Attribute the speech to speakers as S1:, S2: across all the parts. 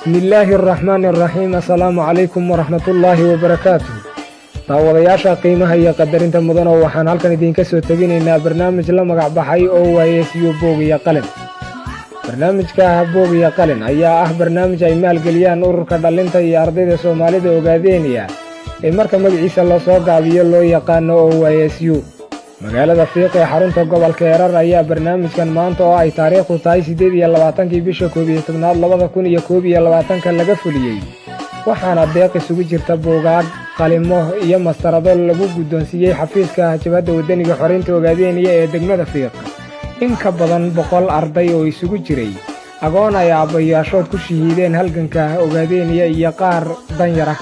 S1: بسم الله الرحمن الرحيم. السلام عليكم ورحمة الله وبركاته. daawadayaasha qiimaha iyo qadarinta mudan oo waxaan halkan idinka soo tabinaynaa barnaamij la magac baxay oo waayeesiyo boog iyo qalin. barnaamijka boog iyo qalin ayaa ah barnaamij ay maalgeliyaan ururka dhalinta iyo ardayda Soomaalida Ogaadeenaya ee marka magaciisa la soo gaabiyo loo yaqaan oo waayeesiyo. magaalada Fiiq ee xarunta gobolka Erar ayaa barnaamijkan maanta oo ay taariikhdu tahay 28 bisha 11 2021 laga fuliyay. waxaana deeq isugu jirta buugaag, qalimo iyo mastarado lagu guddoonsiiyay xafiiska jabhadda wadaniga xoreynta Ogaadeenaya ee degmada Fiiq. in ka badan 100 arday oo isugu jiray agoon ay aabayaashood ku shahiideen halganka Ogaadeenaya iyo qaar danyar ah.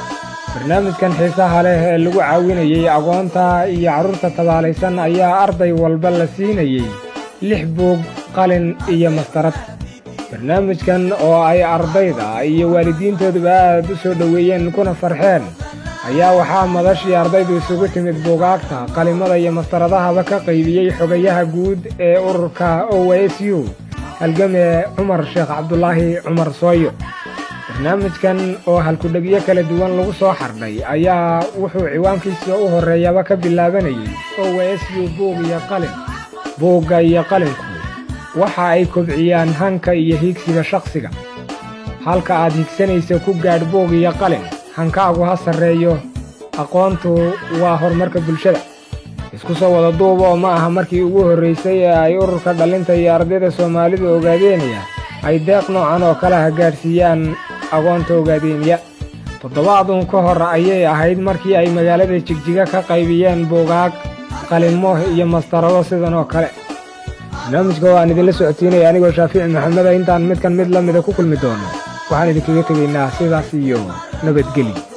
S1: barnaamijkan xiisaha leh ee lagu caawinayay agoonta iyo carruurta tabaalaysan ayaa arday walba la siinayay 6 buug, qalin iyo mastarad. barnaamijkan oo ay ardayda iyo waalidiintooduba aad u soo dhoweeyeen kuna farxeen ayaa waxaa madashii ardaydu isugu timid buugaagta, qalimada iyo mastaradahaba ka qaybiyey xogayaha guud ee ururka OSU halgame Cumar Sheekh Cabdulaahi Cumar Sooyo. barnaamijkan oo halkudhegyo kala duwan lagu soo xardhay ayaa wuxuu ciwaankiisa u horeeyaba ka bilaabanayay OSU buug iyo qalin. buugga iyo qalinku waxa ay kobciyaan hanka iyo higsiga shakhsiga. halka aad higsanayso ku gaadh buug iyo qalin, hankaagu ha sarreeyo. aqoontu waa horumarka bulshada. isku soo wada duuba oo ma aha markii ugu horreysay ee ay ururka dhalinta iyo ardayda Soomaalida Ogaadeenaya ay deeq noocan oo kala gaarsiiyaan agoonta Ogaadeenaya. toddobaadun ka hor ayay ahayd markii ay magaalada Jigjiga ka qaybiyeen buugaag, qalimo iyo mastarado sidan oo kale. barnaamijka waan idinla socotiinaya anigoo Shaafici Maxamed. intaan mid la mid ku kulmi doono waxaan idinkaga tegaynaa sidaas iyo nabadgelyo.